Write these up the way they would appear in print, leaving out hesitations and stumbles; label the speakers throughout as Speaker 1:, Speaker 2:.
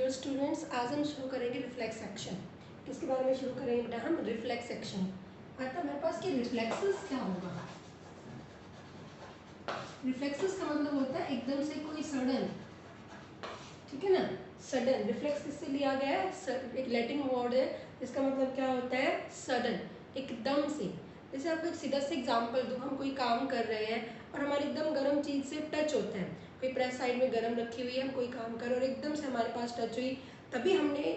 Speaker 1: Hello students, आज हम शुरू करेंगे रिफ्लेक्स एक्शन। किसके बारे में शुरू करेंगे बेटा? हम रिफ्लेक्स एक्शन। आता मेरे पास कि रिफ्लेक्सेस क्या होगा। रिफ्लेक्सेस का मतलब होता है एकदम से कोई सडन, ठीक है ना, सडन। रिफ्लेक्स किससे लिया गया है? एक लैटिन वर्ड है, इसका मतलब क्या होता है? सडन, एकदम से। जैसे आपको एक सीधा से एग्जांपल दूं, हम कोई काम कर रहे हैं और हमारे एकदम गर्म चीज से टच होता है। कोई प्रेस साइड में गर्म रखी हुई है, हम कोई काम कर रहे हैं और एकदम से हमारे पास टच हुई, तभी हमने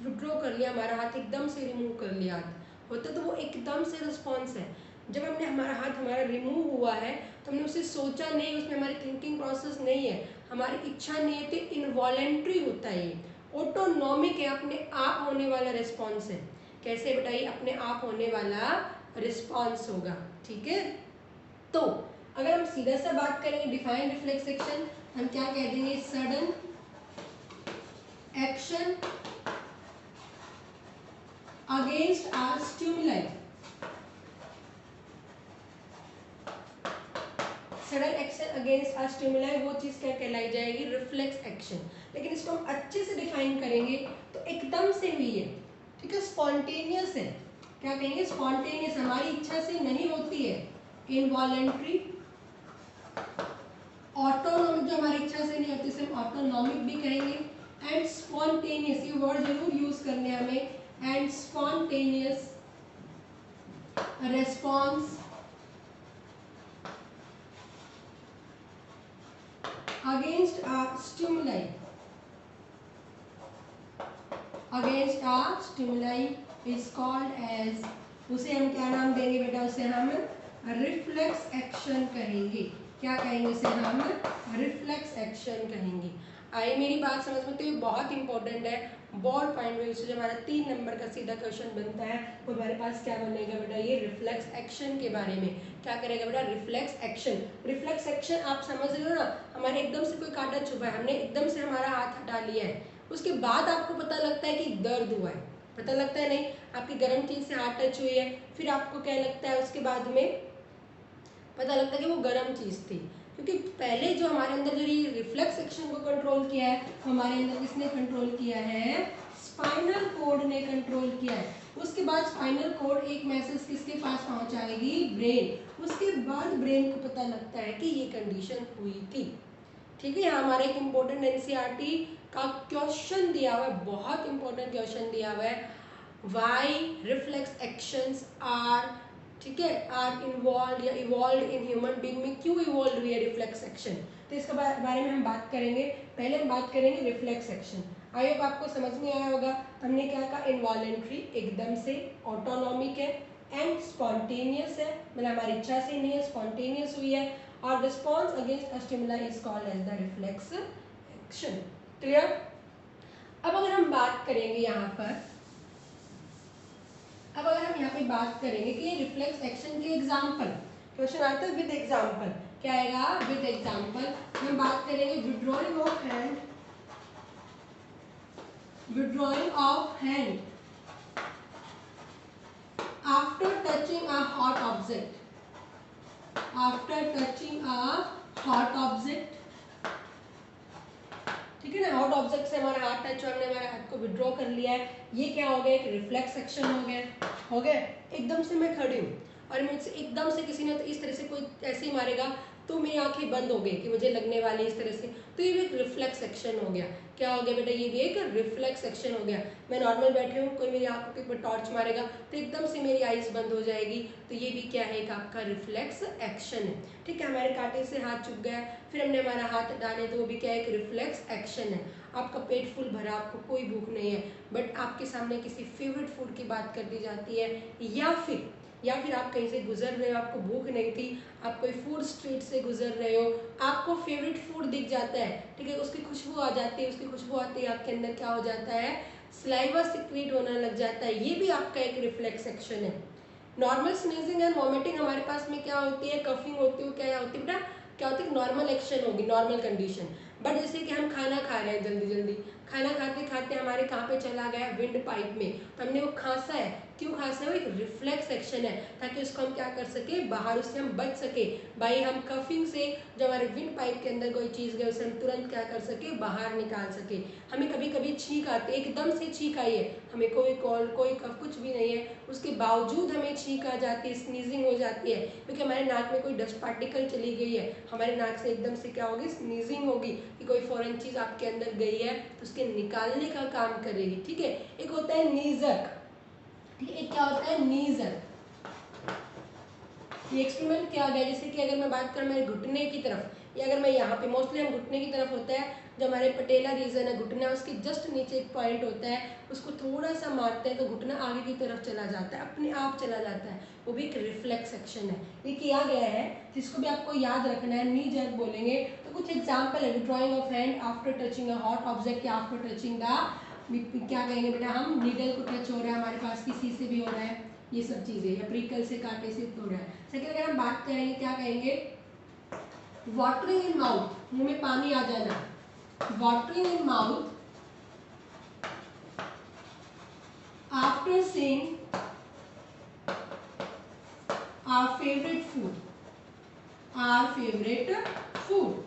Speaker 1: विड्रॉ कर लिया, हमारा हाथ एकदम से रिमूव कर लिया। हाथ होता तो वो एकदम से रिस्पॉन्स है। जब हमने हमारा हाथ हमारा रिमूव हुआ है तो हमने उसे सोचा नहीं, उसमें हमारी थिंकिंग प्रोसेस नहीं है, हमारी इच्छा नहीं है, तो इनवॉलेंट्री होता है, ये ऑटोनॉमिक है, अपने आप होने वाला रिस्पॉन्स है। कैसे बेटा? ये अपने आप होने वाला रिस्पॉन्स होगा, ठीक है। तो अगर हम सीधा सा बात करेंगे डिफाइन रिफ्लेक्स एक्शन, हम क्या कह देंगे? Sudden action against are stimuli. Sudden action against are stimuli, वो चीज क्या कहलाई जाएगी? Reflex action. लेकिन इसको हम अच्छे से डिफाइन करेंगे तो एकदम से हुई है, ठीक है, स्पॉन्टेनियस है। क्या कहेंगे? स्पॉन्टेनियस, हमारी इच्छा से नहीं होती है। इनवॉलेंट्री, ऑटोनॉमिक, जो हमारी इच्छा से नहीं होती, इसे हम ऑटोनॉमिक भी कहेंगे। एंड स्पॉन्टेनियस, ये वर्ड जरूर यूज करने हमें। And spontaneous response against a stimuli, against a stimuli is called as, उसे हम क्या नाम देंगे बेटा? उसे हम रिफ्लेक्स एक्शन कहेंगे। क्या कहेंगे? उसे हम रिफ्लेक्स एक्शन कहेंगे। आई मेरी बात समझ में? तो ये बहुत इंपॉर्टेंट है। बोर्ड पॉइंट व्यू से जो हमारा 3 नंबर का सीधा क्वेश्चन बनता है, वो हमारे पास क्या बनेगा बेटा? ये रिफ्लेक्स एक्शन के बारे में क्या करेगा बेटा? Reflex action. रिफ्लेक्स एक्शन आप समझ रहे हो ना, हमारे एकदम से कोई कांटा छुपा है, हमने एकदम से हमारा हाथ हटा लिया है, उसके बाद आपको पता लगता है कि दर्द हुआ है, पता लगता है नहीं? आपकी गर्म चीज से हाथ टच हुई है, फिर आपको क्या लगता है? उसके बाद में पता लगता है कि वो गर्म चीज थी। क्योंकि पहले जो हमारे अंदर जो ये रिफ्लेक्स एक्शन को कंट्रोल किया है, हमारे अंदर किसने कंट्रोल किया है? स्पाइनल कोड ने कंट्रोल किया है। उसके बाद स्पाइनल कोड एक मैसेज किसके पास पहुंचाएगी? ब्रेन। उसके बाद ब्रेन को पता लगता है कि ये कंडीशन हुई थी, ठीक है। यहाँ हमारा एक इम्पोर्टेंट एनसीईआरटी का क्वेश्चन दिया हुआ है, बहुत इंपॉर्टेंट क्वेश्चन दिया हुआ है। वाई रिफ्लेक्स एक्शंस आर, ठीक है, आर इन्वॉल्व या इवॉल्व इन ह्यूमन बीइंग में क्यों इवॉल्व हुई है रिफ्लेक्स एक्शन? तो इसके बारे में हम बात करेंगे। पहले हम बात करेंगे रिफ्लेक्स एक्शन। आई होप आपको समझ में आया होगा। हमने क्या कहा? इनवॉलेंट्री, एकदम से, ऑटोनॉमिक है, एंड स्पॉन्टेनियस है, मतलब हमारी इच्छा से नहीं है, स्पॉन्टेनियस हुई है। और response against a stimuli is called as the reflex action. Clear? अब अगर हम बात करेंगे यहाँ पर, अब अगर हम यहाँ पे बात करेंगे कि ये रिफ्लेक्स एक्शन के एग्जाम्पल, क्वेश्चन आता है विद एग्जाम्पल, क्या आएगा? With example. हम बात करेंगे withdrawing of hand, withdrawing of hand after touching a hot object, after touching a hot object, ठीक है ना। हॉट ऑब्जेक्ट से हमारा हाथ टच हुआ, हमने हमारे हाथ को विड्रॉ कर लिया है, ये क्या हो गया? एक रिफ्लेक्स एक्शन हो गया, हो गया। एकदम से मैं खड़ी हूँ और मुझसे एकदम से किसी ने तो इस तरह से कोई ऐसे ही मारेगा तो मेरी आंखें बंद हो गई कि मुझे लगने वाली इस तरह से, तो ये भी एक रिफ्लेक्स एक्शन हो गया। क्या हो गया बेटा? ये भी एक रिफ्लेक्स एक्शन हो गया। मैं नॉर्मल बैठी हूँ, कोई मेरी आंखों के ऊपर टॉर्च मारेगा तो एकदम से मेरी आईज बंद हो जाएगी, तो ये भी क्या है? एक आपका रिफ्लेक्स एक्शन है, ठीक है। हमारे कांटे से हाथ चुभ गया, फिर हमने हमारा हाथ डाले, तो वो भी क्या है? एक रिफ्लेक्स एक्शन है। आपका पेट फुल भरा, आपको कोई भूख नहीं है, बट आपके सामने किसी फेवरेट फूड की बात कर दी जाती है, या फिर आप कहीं से गुजर रहे हो, आपको भूख नहीं थी, आप कोई फूड स्ट्रीट से गुजर रहे हो, आपको फेवरेट फूड दिख जाता है, ठीक है, उसकी खुशबू आ जाती है, उसकी खुशबू आती है आपके अंदर क्या हो जाता है? सलाइवा सिक्रीट होने लग जाता है, ये भी आपका एक रिफ्लेक्स एक्शन है। नॉर्मल स्नीजिंग एंड वॉमिटिंग हमारे पास में क्या होती है? कफिंग होती है, क्या होती है बेटा? क्या होती है? नॉर्मल एक्शन होगी, नॉर्मल कंडीशन। बट जैसे कि हम खाना खा रहे हैं, जल्दी जल्दी खाना खाते खाते हमारे कहाँ पे चला गया? विंड पाइप में, तो हमने वो खांसा है, क्यों खांस रहे हो, एक रिफ्लेक्स एक्शन है ताकि उसको हम क्या कर सके, बाहर उससे हम बच सके भाई, हम कफिंग से जो हमारे विंड पाइप के अंदर कोई चीज़ गई उसे हम तुरंत क्या कर सके, बाहर निकाल सके। हमें कभी कभी छींक आती है, एकदम से छींक आई है, हमें कोई कॉल कोई कफ कुछ भी नहीं है, उसके बावजूद हमें छींक आ जाती है, स्नीजिंग हो जाती है क्योंकि हमारे नाक में कोई डस्ट पार्टिकल चली गई है, हमारे नाक से एकदम से क्या होगी, स्नीजिंग होगी कि कोई फॉरेन चीज़ आपके अंदर गई है तो उसके निकालने का काम करेगी। ठीक है, एक होता है नीजक, ठीक है, एक क्या होता है नीजक। ये एक्सपेरिमेंट किया गया, जैसे कि अगर मैं बात करूं मेरे घुटने की तरफ, या अगर मैं यहाँ पे, मोस्टली हम घुटने की तरफ होता है, जो हमारे पटेला रीजन है घुटना, उसके जस्ट नीचे एक पॉइंट होता है, उसको थोड़ा सा मारते हैं तो घुटना आगे की तरफ चला जाता है, अपने आप चला जाता है, वो भी एक रिफ्लेक्स एक्शन है। ये किया गया है, जिसको भी आपको याद रखना है, नी जर्क बोलेंगे तो कुछ एग्जाम्पल है, drawing of hand after touching a hot object या आफ्टर टचिंग द, क्या कहेंगे बेटा हम, नीडल को टच हो रहा है हमारे पास, किसी से भी हो रहा है, ये सब चीजें, या प्रिकल से, कांटे से हो रहा है। सेकंड अगर हम बात करेंगे, क्या कहेंगे, वाटरिंग इन माउथ, मुंह में पानी आ जाना, watering in mouth after seeing our favourite food, our favourite food,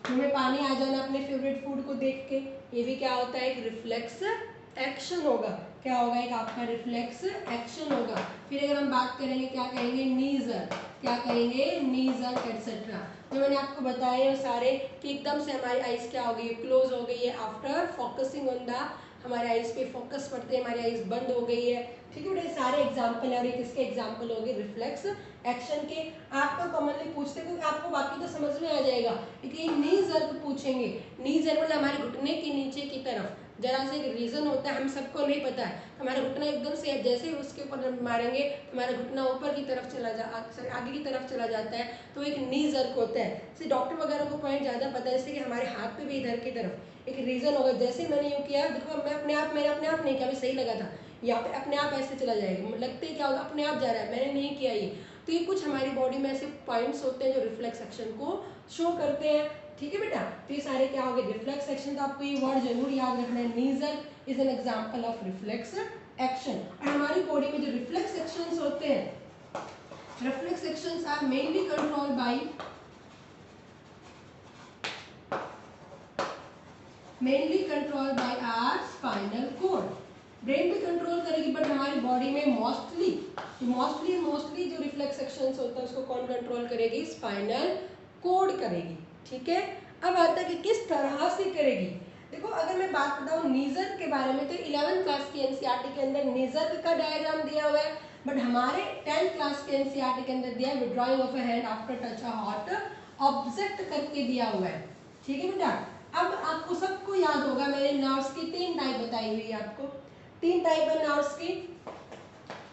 Speaker 1: मुंह में पानी आ जाना अपने फेवरेट फूड को देख के, ये भी क्या होता है, एक रिफ्लेक्स एक्शन होगा। क्या होगा, एक आपका रिफ्लेक्स एक्शन होगा। फिर अगर हम बात करेंगे, क्या कहेंगे, नीजर, क्या कहेंगे, नीजर एटसेट्रा, जो मैंने आपको बताया वो सारे कि एकदम से हमारी आइज क्या हो गई, क्लोज हो गई है, आफ्टर फोकसिंग ऑन द, हमारे आइज पे फोकस पड़ते हैं, हमारी आइज बंद हो गई है। ठीक है बेटा, सारे एग्जाम्पल है और ये किसके एग्जाम्पल हो गए, रिफ्लेक्स एक्शन के। आपको कॉमनली पूछते हैं क्योंकि आपको बाकी तो समझ में आ जाएगा, लेकिन नी जर्क पूछेंगे, नी जर्क मतलब हमारे घुटने के नीचे की तरफ जरा से एक रीजन होता है, हम सबको नहीं पता है, हमारा घुटना एकदम से जैसे ही उसके ऊपर मारेंगे हमारा घुटना ऊपर की तरफ चला जा, आगे की तरफ चला जाता है, तो एक नी जर्क होता है। जैसे डॉक्टर वगैरह को पॉइंट ज़्यादा पता है, जैसे कि हमारे हाथ पे भी इधर की तरफ एक रीजन होगा, जैसे मैंने यूँ किया, देखो मैंने अपने आप नहीं किया, अभी सही लगा था, यहाँ पे अपने आप ऐसे चला जाएगा, लगते ही क्या होगा, अपने आप जा रहा है, मैंने नहीं किया ये। तो ये कुछ हमारी बॉडी में ऐसे पॉइंट्स होते हैं जो रिफ्लेक्स एक्शन को शो करते हैं। ठीक है बेटा, तो ये सारे क्या हो गए, रिफ्लेक्स एक्शन। तो आपको ये वर्ड जरूर याद रखना है, knee jerk is an example of reflex action. और हमारी बॉडी में जो रिफ्लेक्स एक्शंस होते हैं, reflex actions are mainly controlled by our spinal cord. Brain भी कंट्रोल करेगी, बट हमारी बॉडी में मोस्टली जो रिफ्लेक्स एक्शंस होता है उसको कौन कंट्रोल करेगी, स्पाइनल कॉर्ड करेगी। ठीक है, अब आता है कि किस तरह से करेगी। देखो अगर मैं बात बताऊं नीजर के बारे में, तो 11th क्लास की एनसीईआरटी के अंदर नीजर का डायग्राम दिया हुआ है, बट हमारे 10th क्लास के एनसीईआरटी के अंदर दिया है withdrawing of a hand after touch a hot object करके दिया हुआ है। ठीक है बेटा, अब आपको सबको याद होगा, मैंने नर्व्स की 3 टाइप बताई हुई है, आपको 3 टाइप है नर्व्स की।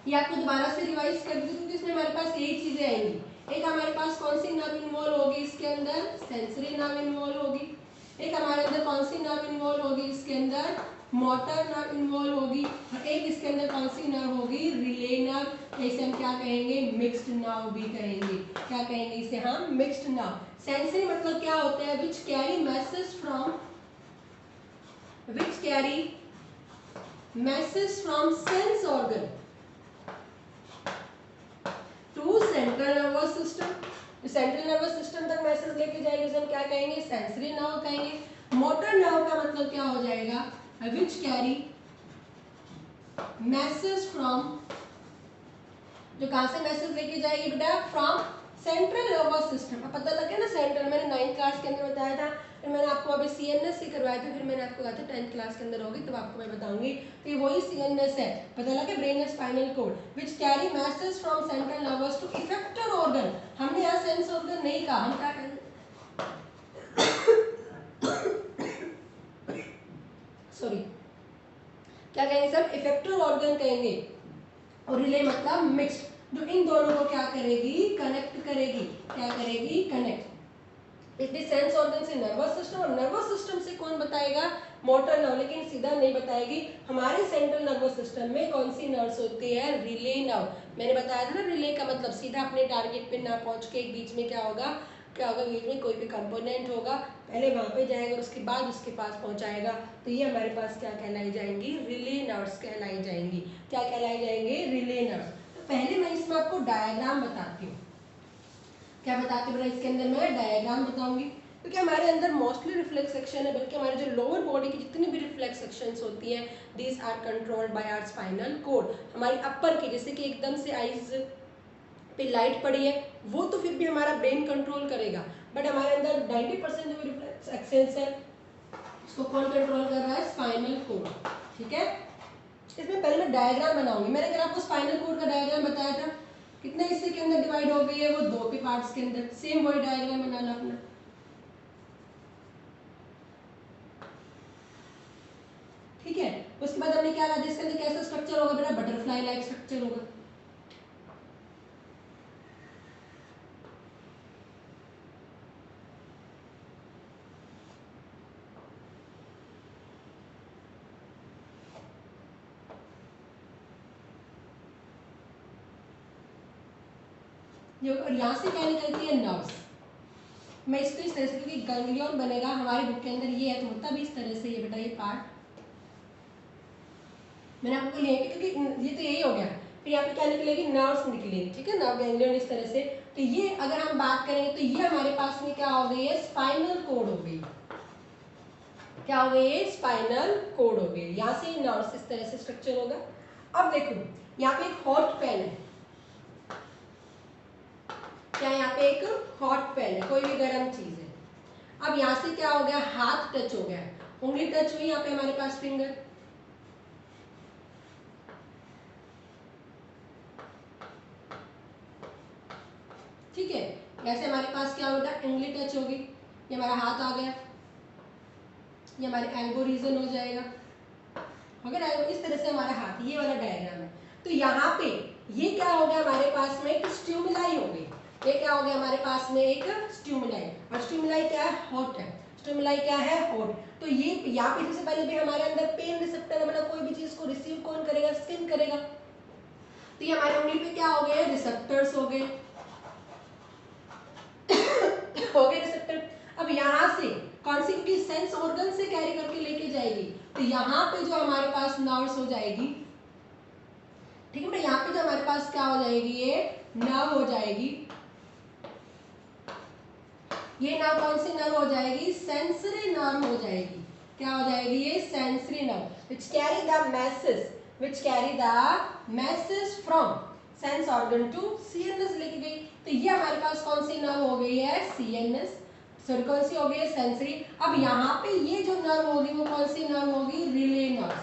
Speaker 1: ये आपको दोबारा से रिवाइज कर दूं क्योंकि इसमें हमारे पास यही चीजें आएंगी। एक हमारे पास कौन सी नर्व इन्वॉल्व होगी इसके अंदर, सेंसरी नर्व इन्वॉल्व होगी। एक हमारे अंदर कौन सी नर्व इन्वॉल्व होगी इसके अंदर, मोटर नर्व इन्वॉल्व होगी। और एक इसके अंदर कौन सी नर्व होगी, रिले नर्व। इसे हम क्या कहेंगे, मिक्स्ड नर्व भी कहेंगे। क्या कहेंगे इसे हम, मिक्स्ड नर्व। सेंसरी मतलब क्या होता है, which carry message from sense organ to central nervous system. Central nervous system तक मैसेज लेके जाएगी, उसे हम क्या कहेंगे, सेंसरी नर्व कहेंगे। मोटर नर्व का मतलब क्या हो जाएगा, विच कैरी मैसेज फ्रॉम, जो कहां से मैसेज लेके जाएगी बेटा, फ्रॉम सेंट्रल नर्वस सिस्टम। अब पता लग गया ना सेंट्रल, मैंने 9th क्लास के अंदर बताया था, फिर मैंने आपको अभी सीएनएस से करवाया था, फिर मैंने आपको कहा था 10th क्लास के अंदर होगी तब आपको मैं बताऊंगी। तो ये वही सीएनएस है, पता लगा, brain and spinal cord which carry message from central nervous to effector organ. हमने यहाँ सेंस ऑर्गन नहीं कहा, हम क्या कहेंगे, सॉरी, क्या कहेंगे सब, इफेक्टर ऑर्गन कहेंगे। और रिले मतलब मिक्स्ड, जो इन दोनों को क्या करेगी, कनेक्ट करेगी। क्या करेगी, कनेक्ट। इसलिए सेंस ऑर्गन से नर्वस सिस्टम, और नर्वस सिस्टम से कौन बताएगा, मोटर नर्व। लेकिन सीधा नहीं बताएगी, हमारे सेंट्रल नर्वस सिस्टम में कौन सी नर्व्स होती है, रिले नर्व। मैंने बताया था ना, रिले का मतलब सीधा अपने टारगेट पे ना पहुंच के एक बीच में क्या होगा, क्या होगा, बीच में कोई भी कंपोनेंट होगा, पहले वहाँ पे जाएगा, उसके बाद उसके पास पहुँचाएगा, तो ये हमारे पास क्या कहलाई जाएंगी, रिले नर्व्स कहलाई जाएंगी। क्या कहलाई जाएंगे, रिले नर्व्स। तो पहले मैं इसमें आपको डायग्राम बताती हूँ। क्या बताते हैं, इसके अंदर मैं डायग्राम बताऊंगी, क्योंकि हमारे अंदर मोस्टली रिफ्लेक्स सेक्शन है, बल्कि हमारे जो लोअर बॉडी की जितनी भी रिफ्लेक्स सेक्शंस होती हैं, these are controlled by our spinal cord. हमारी अपर की, जैसे कि एकदम से आईज पे लाइट पड़ी है, वो तो फिर भी हमारा ब्रेन कंट्रोल करेगा, बट हमारे अंदर 90% जो रिफ्लेक्स सेक्शंस है, उसको कौन कंट्रोल कर रहा है, स्पाइनल कोड। ठीक है, इसमें पहले मैं डायग्राम बनाऊंगी। मैंने अगर आपको स्पाइनल कोड का डायग्राम बताया था, कितने हिस्से के अंदर डिवाइड हो गई है, वो दो के पार्ट्स के अंदर। सेम वही डायग्राम बनाना अपना। ठीक है, उसके बाद हमने क्या कहा, इसके अंदर कैसा स्ट्रक्चर होगा बेटा, बटरफ्लाई लाइक स्ट्रक्चर होगा। और यहाँ से क्या निकलती है, नर्व्स। मैं इसको इस तरह से, क्योंकि गैंग्लियन बनेगा हमारे बुक के अंदर, ये है तो होता भी इस तरह से, ये बेटा ये पार्ट मैंने आपको लिए, क्योंकि ये तो यही हो गया। फिर यहाँ पे क्या निकलेगी, नर्व्स निकलेगी। ठीक है, नर्व गैंग्लियन इस तरह से। तो ये अगर हम बात करेंगे, तो ये हमारे पास में क्या हो गई है, स्पाइनल कोड हो गई। क्या हो गई है, स्पाइनल कोड हो गई। यहाँ से नर्व्स इस तरह से स्ट्रक्चर होगा। अब देखो, यहाँ पे एक हॉट पेन है, क्या यहाँ पे एक हॉट पेन है, कोई भी गर्म चीज है। अब यहाँ से क्या हो गया, हाथ टच हो गया, उंगली टच हुई यहाँ पे हमारे पास, फिंगर। ठीक है, ऐसे हमारे पास क्या होगा, उंगली टच होगी, ये हमारा हाथ आ गया, ये हमारे एल्बो रीजन हो जाएगा। अगर इस तरह से हमारा हाथ, ये वाला डायग्राम है। तो यहाँ पे ये क्या हो गया, हमारे पास में एक स्टिमुलाई हो गई। ये क्या हो गया हमारे पास में, एक स्टिमुलाई। और स्टिमुलाई क्या है, हॉट है। स्टिमुलाई क्या है, हॉट। तो ये यहाँ पे सबसे पहले भी हमारे अंदर पेन रिसेप्टर है, मतलब कोई भी चीज को रिसीव कौन करेगा, स्किन करेगा। तो ये हमारे उंगली पे क्या हो गए, रिसेप्टर्स हो गए, हो गए रिसेप्टर। अब यहाँ से कौन सी, क्योंकि सेंस ऑर्गन से कैरी करके लेके जाएगी, तो यहाँ पे जो हमारे पास नर्व्स हो जाएगी। ठीक है बेटा, यहाँ पे जो हमारे पास क्या हो जाएगी, ये नर्व हो जाएगी। ये नर्व कौन सी नर्व हो जाएगी, सेंसरी नर्व हो जाएगी। क्या हो जाएगी, ये sensory nerve, which carry the masses from sense organ to CNS लेके गई। तो ये हमारे पास कौन सी नर्व हो गई है, सीएनएस। सॉरी, कौन सी हो गई है, सेंसरी। अब यहाँ पे ये जो नर्व होगी, वो कौन सी नर्व होगी, रिले नर्व,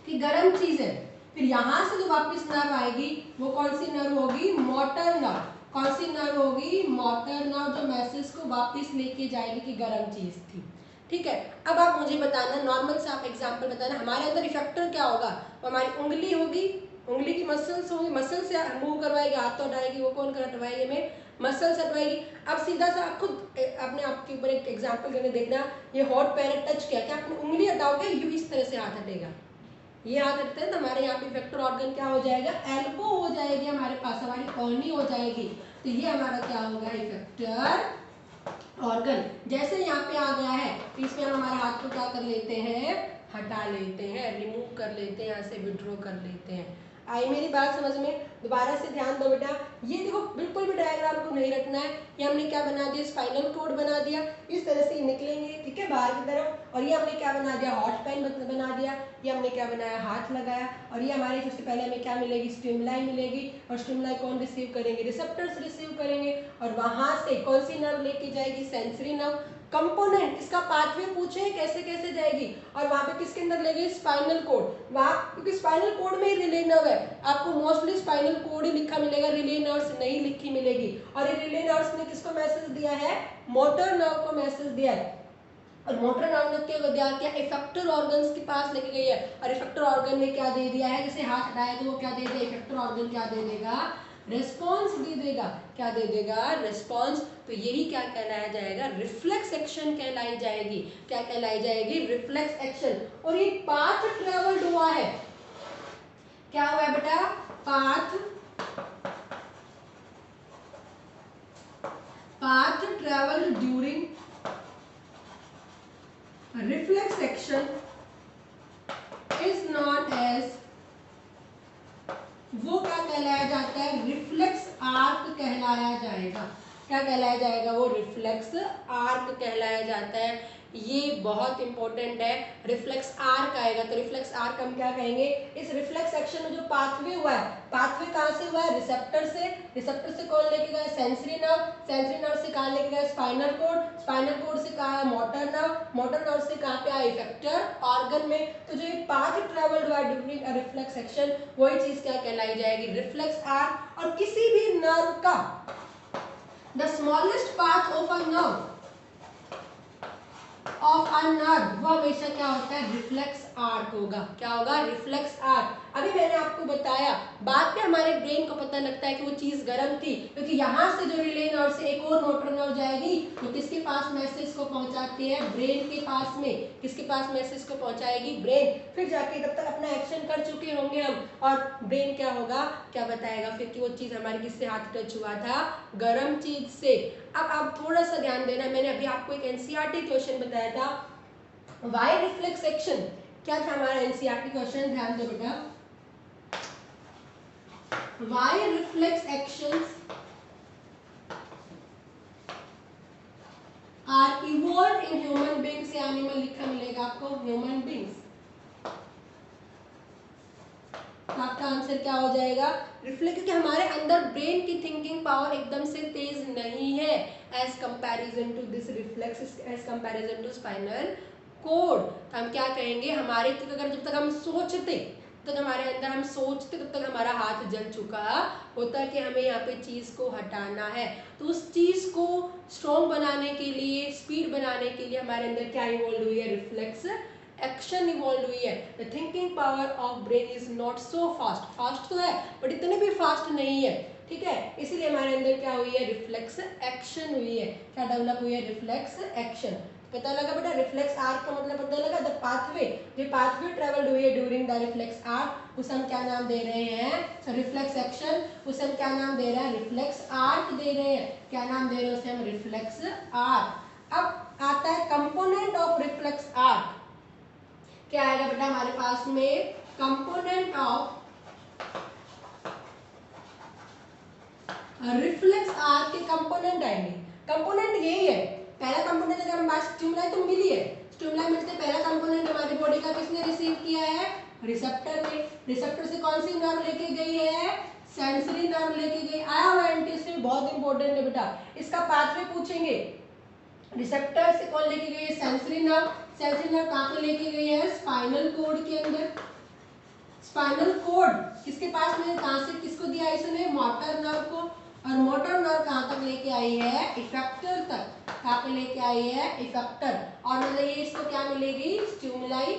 Speaker 1: कि गर्म चीज है। फिर यहाँ से जो वापस नर्व आएगी, वो कौन सी नर्व होगी, मोटर नर्व। कौन सी नर्व होगी, मोटर नर्व, जो मैसेज को वापस लेके जाएगी कि गर्म चीज थी। ठीक है, अब आप मुझे बताना, नॉर्मल से आप एग्जांपल बताना, हमारे अंदर इफेक्टर क्या होगा, हमारी उंगली होगी, उंगली की मसल्स होंगी, मसल से मूव करवाएगी, हाथ तो हटाएगी, वो कौन करवाएगी, हमें मसल से हटवाएगी। अब सीधा सा आप खुद अपने आप के ऊपर एक एग्जांपल करके देखना, ये हॉट पैर टच किया, क्या अपनी उंगली हटाओगे, यूं इस तरह से हाथ हटेगा, ये याद रखते हैं। तो हमारे यहाँ पे इफेक्टर ऑर्गन क्या हो जाएगा, एल्बो हो जाएगी हमारे पास, हमारी कॉर्नी हो जाएगी। तो ये हमारा क्या होगा, इफेक्टर ऑर्गन। जैसे यहाँ पे आ गया है, तो इसमें हम हमारे हाथ को क्या कर लेते हैं, हटा लेते हैं, रिमूव कर लेते हैं, यहाँ से विड्रॉ कर लेते हैं। आई मेरी बात समझ में, दोबारा से ध्यान दो बेटा। ये देखो, बिल्कुल भी डायग्राम को नहीं रखना है। ये हमने क्या बना दिया, स्पाइनल कोड बना दिया, इस तरह से निकलेंगे, ठीक है, बाहर की तरफ। और ये हमने क्या बना दिया, हॉट पेन बना दिया। ये हमने क्या बनाया, हाथ लगाया। और ये हमारे सबसे पहले हमें क्या मिलेगी, स्टिमुलाई मिलेगी। और स्टिमुलाई कौन रिसीव करेंगे, रिसेप्टर्स रिसीव करेंगे। और वहां से कौन सी नर्व लेके जाएगी, सेंसरी नर्व। कंपोनेंट, इसका पाथवे पूछे कैसे कैसे जाएगी, और वहां पे किसके अंदर लेगी, स्पाइनल कोड। वहां क्योंकि स्पाइनल कोड में ही रिले नर्व है, आपको मोस्टली स्पाइनल कोड ही लिखा मिलेगा, रिले नर्व्स नहीं लिखी मिलेगी। और ये रिले नर्व्स ने किसको मैसेज दिया है, मोटर नर्व को मैसेज दिया है। और मोटर नर्व ने क्या दिया, इफेक्टर ऑर्गन्स के पास लेके गई है। और इफेक्टर ऑर्गन ने क्या दे दिया है, जैसे हाथ हटाया तो वो क्या दे देगा, इफेक्टर ऑर्गन क्या दे देगा, रिस्पॉन्स दे देगा। क्या दे देगा, रिस्पॉन्स। तो यही क्या कहलाया जाएगा, रिफ्लेक्स एक्शन कहलाई जाएगी। क्या कहलाई जाएगी, रिफ्लेक्स एक्शन। और ये पाथ ट्रेवल्ड हुआ है, क्या हुआ है path traveled during reflex action is known as, वो क्या कहलाया जाता है, रिफ्लेक्स आर्क कहलाया जाएगा। क्या कहलाया जाएगा, वो रिफ्लेक्स आर्क कहलाया जाता है। ये बहुत इंपॉर्टेंट है, रिफ्लेक्स आर्क आएगा तो रिफ्लेक्स आर्क हम क्या कहेंगे, इस रिफ्लेक्स एक्शन में जो पाथवे हुआ है, पाथवे कहाँ से हुआ है, रिसेप्टर से, रिसेप्टर से कौन लेके गया, सेंसरी नर्व, सेंसरी नर्व से कहाँ लेके गया, स्पाइनल कोड, स्पाइनल कोड से कहाँ है, मोटर नर्व, मोटर नर्व से कहाँ पे आया, इफेक्टर ऑर्गन में। तो जो ये पाथ ट्रेवल्ड हुआ ड्यूरिंग अ रिफ्लेक्स एक्शन, वही चीज क्या कहलाई जाएगी, रिफ्लेक्स आर्क। और किसी भी नर्व का the smallest path of a nerve of a nerve, वो हमेशा क्या होता है, रिफ्लेक्स आर्क होगा। क्या होगा, रिफ्लेक्स आर्क। अभी मैंने आपको बताया, बाद में हमारे ब्रेन को पता लगता है कि वो चीज गर्म थी, क्योंकि यहाँ से जो रिले नर्व से एक और मोटर नर्व जाएगी, तो किसके पास मैसेज को पहुंचाती है, ब्रेन के पास में। किसके पास मैसेज को पहुंचाएगी, ब्रेन। फिर जाके तब तक अपना एक्शन कर चुके होंगे हम, और ब्रेन क्या होगा, क्या बताएगा फिर कि वो चीज हमारी किससे हाथ टच हुआ था, गर्म चीज से। अब आप थोड़ा सा ध्यान देना, मैंने अभी आपको एक एनसीईआरटी क्वेश्चन बताया था, वाई रिफ्लेक्स एक्शन, क्या था हमारा एनसीईआरटी क्वेश्चन, ध्यान दो बेटा। Why reflex actions are evolve in human beings, या एनिमल लिखा मिलेगा आपको, ह्यूमन बीइंग्स। आपका आंसर क्या हो जाएगा, रिफ्लेक्ट, क्योंकि हमारे अंदर ब्रेन की थिंकिंग पावर एकदम से तेज नहीं है as comparison to this reflex, as comparison to spinal cord. तो हम क्या कहेंगे, हमारे तक अगर जब तक हम सोचते, तब तक हमारे अंदर हम सोचते, तब तक हमारा हाथ जल चुका होता कि हमें यहाँ पे चीज को हटाना है। तो उस चीज को स्ट्रॉन्ग बनाने के लिए, स्पीड बनाने के लिए हमारे अंदर क्या इवॉल्व हुई है, रिफ्लेक्स एक्शन इवॉल्व हुई है। The thinking power of brain is not so fast, fast तो है बट इतने भी फास्ट नहीं है, ठीक है। इसलिए हमारे अंदर क्या हुई है, रिफ्लेक्स एक्शन हुई है। क्या डेवलप हुई है, रिफ्लेक्स एक्शन। पता लगा बेटा, रिफ्लेक्स आर्क का मतलब पता लगा, द पाथवे, जो पाथवे ट्रेवल्ड हुई है ड्यूरिंग द रिफ्लेक्स आर्क, उसे हम क्या नाम दे रहे हैं, रिफ्लेक्स एक्शन। उसे हम क्या नाम दे रहे हैं, रिफ्लेक्स आर्क दे रहे हैं। क्या नाम दे रहे हैं उसे हम, रिफ्लेक्स आर्क। अब आता है कंपोनेंट ऑफ रिफ्लेक्स आर्क। क्या आएगा बेटा हमारे पास में, कंपोनेंट ऑफ रिफ्लेक्स आर्क के कंपोनेंट आएंगे। कंपोनेंट यही है, पहला कंपोनेंट अगर हम बात स्टिमुलाई तो मिली है, स्टिमुलाई मिलते पहला कंपोनेंट हमारी बॉडी का किसने रिसीव किया है, रिसेप्टर ने। रिसेप्टर से कौन सी नर्व लेके गई है, सेंसरी नर्व लेके गई। आया हुआ एंटीस्टिम बहुत इंपॉर्टेंट है बेटा, इसका पाथवे पूछेंगे। रिसेप्टर से कौन लेके गई है, सेंसरी नर्व। सेंसरी नर्व कहाँ पे लेके गई है, स्पाइनल कोड के अंदर। स्पाइनल कोड किसके पास में, कहाँ से किसको दिया इसने, मोटर नर्व को। और मोटर नर्व कहाँ तक लेके आई है, इफेक्टर तक। कहाँ पे लेके आई है, इफेक्टर। और मतलब ये इसको क्या मिलेगी, स्टिमुलाई,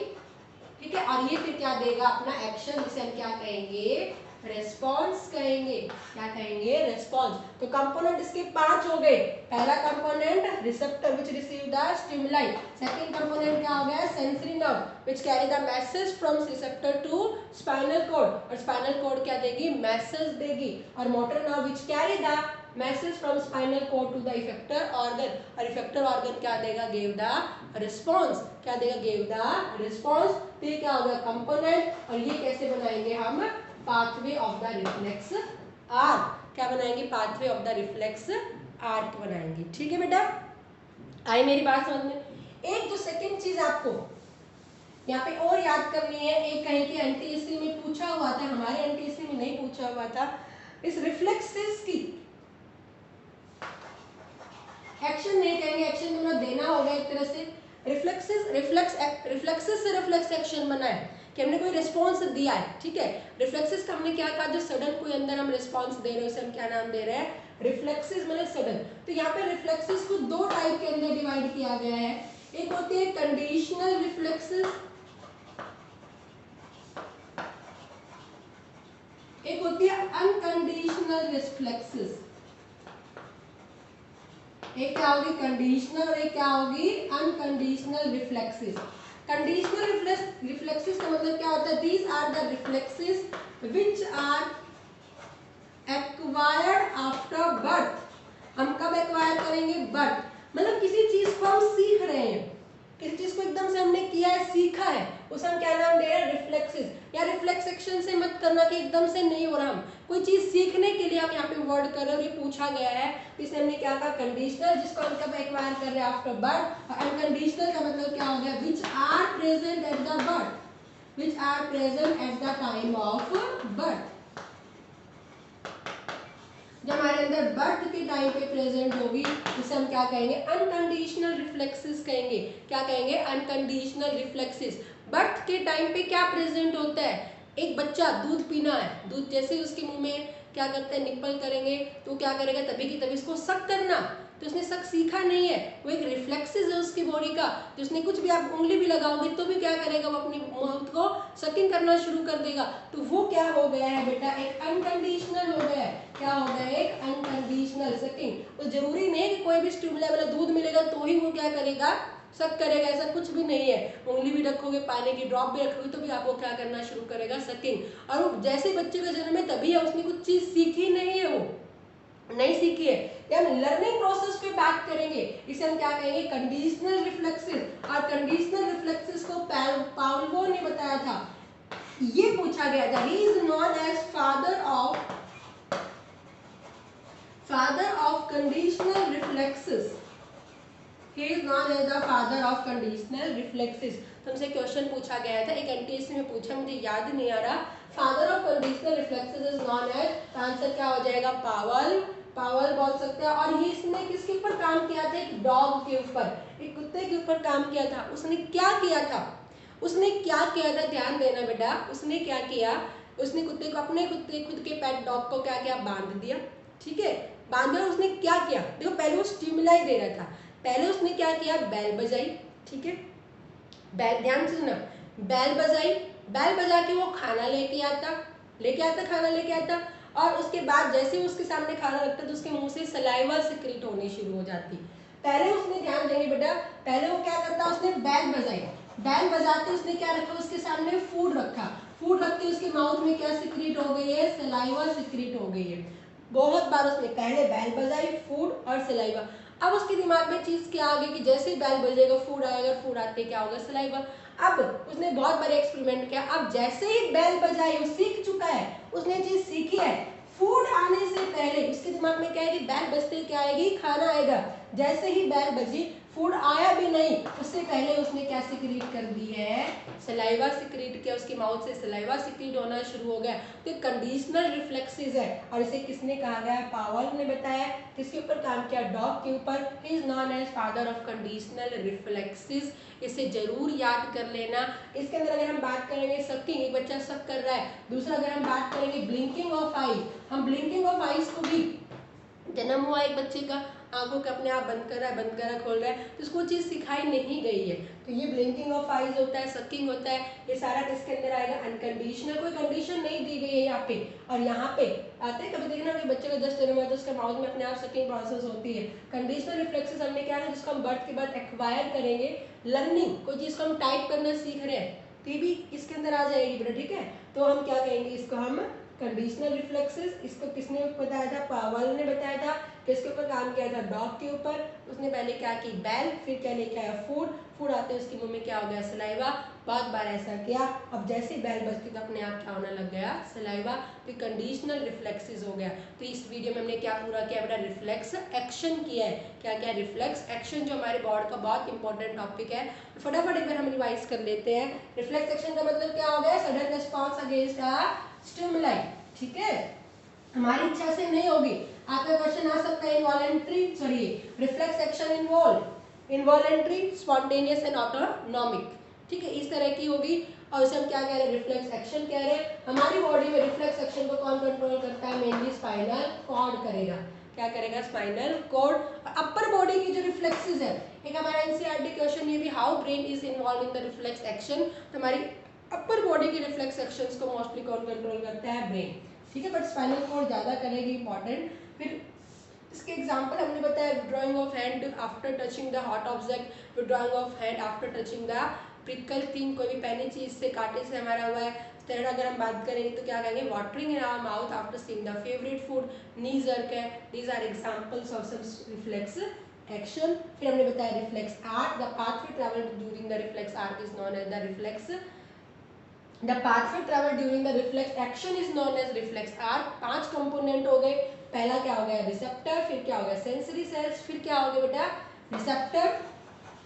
Speaker 1: ठीक है। और ये फिर क्या देगा, अपना एक्शन, जिसे हम क्या कहेंगे, रेस्पॉन्स कहेंगे। क्या कहेंगे, रेस्पॉन्स। तो कंपोनेंट इसके 5 हो गए। पहला component receptor which receive the stimuli. Second component क्या हो गया, sensory nerve which carry the message from receptor to spinal cord. और स्पाइनल कोड क्या देगी, मैसेज देगी। और motor nerve which carry the message from spinal cord to the effector organ. और effector organ क्या देगा, गिव द रिस्पॉन्स। क्या देगा, गिव द रिस्पॉन्स। तो ये क्या होगा, कंपोनेंट। और ये कैसे बनाएंगे हम, pathway of the reflex arc. क्या बनाएंगे, pathway of the reflex arc बनाएंगे। ठीक है बेटा, आई मेरी बात समझ में। एक जो सेकंड चीज आपको यहाँ पे और याद करनी है, एक कहीं की एनटीएससी में पूछा हुआ था, हमारे एनटीएससी में नहीं पूछा हुआ था, इस रिफ्लेक्सेस की एक्शन नहीं कहेंगे, एक्शन मतलब देना होगा एक तरह से। रिफ्लेक्सेस से रिफ्लेक्स एक्शन बना है कि हमने कोई रिस्पॉन्स दिया है, ठीक है। रिफ्लेक्सेस का हमने क्या कहा, जो सडन कोई अंदर हम रिस्पॉन्स दे रहे हैं उसे हम क्या नाम दे रहे हैं, रिफ्लेक्सेस मतलब सडन। तो यहाँ पे रिफ्लेक्सेस को 2 टाइप के अंदर डिवाइड किया गया है। एक होती है कंडीशनल रिफ्लेक्सेस, एक होती है अनकंडीशनल रिफ्लेक्सेस। एक क्या होगी, कंडीशनल, और एक क्या होगी, अनकंडीशनल रिफ्लेक्सेस। कंडीशनल रिफ्लेक्सेस का मतलब क्या होता है, these are the reflexes which are acquired after birth हम कब एक्वायर करेंगे? बट मतलब किसी चीज को हम सीख रहे हैं, किसी चीज को एकदम से हमने किया है, सीखा है, उसे हम क्या नाम दे रहे हैं? रिफ्लेक्सेस। या रिफ्लेक्स एक्शन से मत करना कि एकदम से नहीं हो रहा, हम कोई चीज सीखने के लिए हम यहाँ पे वर्ड कर रहे हैं, ये पूछा गया है, इसमें हमने क्या कहा? कंडीशनल, जिसको हम कब एक्वायर कर रहे हैं? After birth. अनकंडीशनल का मतलब क्या हो गया? Which are present at the birth, which are present at the time of birth। जब हमारे अंदर बर्थ के टाइम पे प्रेजेंट होगी उसे हम क्या कहेंगे? अनकंडीशनल रिफ्लेक्सेस कहेंगे। क्या कहेंगे? Unconditional reflexes. बर्थ के टाइम पे क्या प्रेजेंट होता है? एक बच्चा दूध पीना है, दूध जैसे ही उसके मुंह में क्या करते हैं? निप्पल करेंगे तो क्या करेगा? तभी की तभी इसको सक करना, तो उसने सक सीखा नहीं है, वो एक रिफ्लेक्सेस है उसकी बॉडी का। तो उसने कुछ भी, आप उंगली भी लगाओगे तो भी क्या करेगा? वो अपनी माउथ को सकिंग करना शुरू कर देगा। तो वो क्या हो गया है बेटा? एक अनकंडीशनल हो गया है। क्या हो गया? एक अनकंडीशनल सकिंग। तो जरूरी नहीं कि कोई भी स्टिमुलाई वाला दूध मिलेगा तो ही वो क्या करेगा? सक करेगा, ऐसा कुछ भी नहीं है। उंगली भी रखोगे, पानी की ड्रॉप भी रखोगे तो भी आपको क्या करना शुरू करेगा? सकिंग। और जैसे बच्चे का जन्म है तभी है, उसने कुछ चीज सीखी नहीं है, वो नहीं सीखी है। हम लर्निंग प्रोसेस पे बात करेंगे, इसे हम क्या कहेंगे? Conditional reflexes. और कंडीशनल रिफ्लेक्सेस को पावलोव ने बताया था, ये पूछा गया था। He is known as father of conditional reflexes. He is known as the father of conditional reflexes। तुमसे क्वेश्चन पूछा गया था, एक एनटीएससी में पूछा, मुझे याद नहीं आ रहा। Father of conditional reflexes is known as, answer क्या हो जाएगा? पावल। पावल बोल सकते हैं। और ये इसने किसके ऊपर काम किया था? एक डॉग के ऊपर, एक कुत्ते के ऊपर काम किया था। उसने क्या किया था? उसने क्या किया था? ध्यान देना बेटा, उसने क्या किया? उसने कुत्ते को, अपने कुत्ते, खुद के पेट डॉग को क्या किया? बांध दिया। ठीक है, बांधा। उसने क्या किया? देखो, पहले वो स्टिमुलाई दे रहा था, पहले उसने क्या किया? बैल बजाई। ठीक है, बैल, ध्यान से सुना, बैल बजाई, बैल बजा के वो खाना लेके आता, खाना लेके आता। और उसके बाद जैसे ही उसके सामने खाना रखता तो उसके मुंह से सलाइवा सिक्रीट होनी शुरू हो जाती। पहले उसने, ध्यान देंगे बेटा, पहले वो क्या करता? उसने बैल बजाई, बैल बजाते उसने क्या रखा? उसके सामने फूड रखा, फूड रख के उसके माउथ में क्या सिक्रीट हो गई है? सलाइवा सिक्रीट हो गई है। बहुत बार उसने पहले बैल बजाई, फूड और सलाइवा। अब उसके दिमाग में चीज क्या आ गई कि जैसे ही बैल बजेगा फूड आएगा, फूड आते क्या होगा? सलाइवा। अब उसने बहुत बार एक्सपेरिमेंट किया, अब जैसे ही बैल बजाई वो सीख चुका है, उसने चीज सीखी है। फूड आने से पहले उसके दिमाग में क्या है कि बैल बजते क्या आएगी? खाना आएगा। जैसे ही बैल बजी, फूड आया भी नहीं, उससे पहले उसने क्या सिक्रीट कर दी है? सलाइवा सिक्रीट किया, उसकी माउथ से सलाइवा सिक्रीट होना शुरू हो गया। तो कंडीशनल रिफ्लेक्सेस है। और इसे किसने कहा गया? पावल ने बताया। किसके ऊपर काम किया? डॉग के ऊपर। He is known as father of conditional reflexes. इसे जरूर याद कर लेना। इसके अंदर अगर हम बात करेंगे सकिंग, एक बच्चा सक कर रहा है। दूसरा अगर हम बात करेंगे ब्लिंकिंग ऑफ आईज, हम ब्लिंकिंग ऑफ आईज को भी, जन्म हुआ एक बच्चे का, आंखों के अपने आप बंद कर रहा है, बंद कर रहा है, खोल रहा है, तो उसको चीज सिखाई नहीं गई है। तो ये ब्लिंकिंग ऑफ आईज होता है, सकिंग होता है, ये सारा किसके अंदर आएगा? अनकंडीशनल। कोई कंडीशन नहीं दी गई है यहाँ पे। और यहाँ पे आते हैं, कभी देखना कि बच्चे का जस्ट जन्म हुआ तो उसके माउथ में अपने आप सकिंग प्रोसेस होती है। कंडीशनल रिफ्लेक्सेस हमने क्या है, जिसको हम बर्थ के बाद एक्वायर करेंगे। लर्निंग, कोई चीज को हम टाइप करना सीख रहे हैं तो ये भी इसके अंदर आ जाएगी बेटा। ठीक है, तो हम क्या कहेंगे? इसको हम कंडीशनल रिफ्लेक्सेस। इसको किसने बताया था? पावल ने बताया था। किसके ऊपर काम किया था? डॉग के ऊपर। उसने पहले क्या की? बैल, फिर क्या लेके आया? फूड, फूड आते उसके मुंह में क्या हो गया? सलाइवा। बहुत बार ऐसा किया, अब जैसे बैल बजती तो अपने आप क्या होने लग गया? सलाइवा। तो कंडीशनल रिफ्लेक्सेस हो गया। तो इस वीडियो में हमने क्या पूरा किया बेटा? रिफ्लेक्स एक्शन किया है। क्या क्या? रिफ्लेक्स एक्शन, जो हमारे बोर्ड का बहुत इंपॉर्टेंट टॉपिक है। फटाफट एक बार हम रिवाइज कर लेते हैं। रिफ्लेक्स एक्शन का मतलब क्या हो गया? Sudden response against a stimuli. ठीक है, हमारी इच्छा से नहीं होगी। आपका क्वेश्चन आ सकता है involuntary, sorry, reflex action involve involuntary, spontaneous and autonomic. ठीक है, इस तरह की होगी। और उसे हम क्या कह रहे हैं? रिफ्लेक्स एक्शन कह रहे हैं। हमारी बॉडी में रिफ्लेक्स एक्शन को कौन कंट्रोल करता है? मेनली स्पाइनल कॉर्ड करेगा। क्या करेगा? Spinal cord. अपर बॉडी की जो रिफ्लेक्सेस है, एक हमारा एनसीईआरटी क्वेश्चन ये भी, how brain is involve in the reflex action. तो हमारी अपर बॉडी के रिफ्लेक्स एक्शंस को मोस्टली कौन कंट्रोल करता है? ब्रेन। ठीक है, बट स्पाइनल कॉर्ड ज्यादा करेगी, इंपॉर्टेंट। फिर इसके एग्जांपल हमने बताया, withdrawing of hand after touching the hot object, withdrawing of hand after touching the prickle thing, कोई भी पैनी चीज से, कांटे से हमारा हुआ है। थर्ड अगर हम बात करेंगे तो क्या कहेंगे, watering in our mouth after seeing the favourite food, knee jerk है, these are examples of some reflex action. फिर हमने बताया reflex arc, the pathway travel during the reflex arc is known as the reflex, the pathway travel during the reflex action is known as reflex arc. 5 component हो गए, पहला क्या हो गया receptor, फिर क्या हो गया सेंसरी सेल्स, फिर क्या हो गया बेटा रिसेप्टर,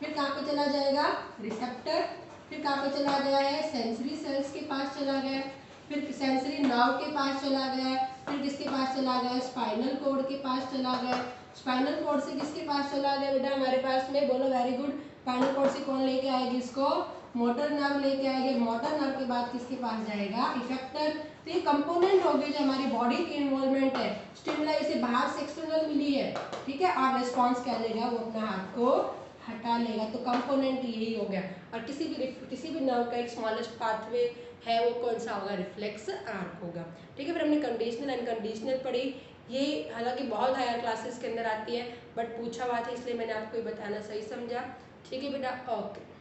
Speaker 1: फिर कहाँ पे चला जाएगा रिसेप्टर, फिर कहाँ पे चला गया है सेंसरी सेल्स के पास चला गया, फिर सेंसरी नर्व के पास चला गया, फिर किसके पास चला गया स्पाइनल कॉर्ड के पास चला गया, स्पाइनल कॉर्ड से किसके पास चला गया बेटा हमारे पास में, बोलो वेरी गुड, स्पाइनल कॉर्ड से कौन लेके आएगी इसको, मोटर नर्व लेके आएंगे, मोटर नर्व के बाद किसके पास जाएगा इफेक्टर। तो ये कंपोनेंट हो गए जो हमारी बॉडी की इन्वॉल्वमेंट है, स्टिमुलाई इसे बाहर से एक्सटर्नल मिली है, ठीक है, और रिस्पॉन्स क्या लेगा वो अपना हाथ को हटा लेगा, तो कंपोनेंट यही हो गया। और किसी भी नर्व का एक स्मॉलेस्ट पाथवे है वो कौन सा होगा, रिफ्लेक्स आर्क होगा, ठीक है। फिर हमने कंडीशनल एंड कंडीशनल पढ़ी, ये हालांकि बहुत हायर क्लासेस के अंदर आती है बट पूछा हुआ था इसलिए मैंने आपको ये बताना सही समझा, ठीक है बेटा, ओके।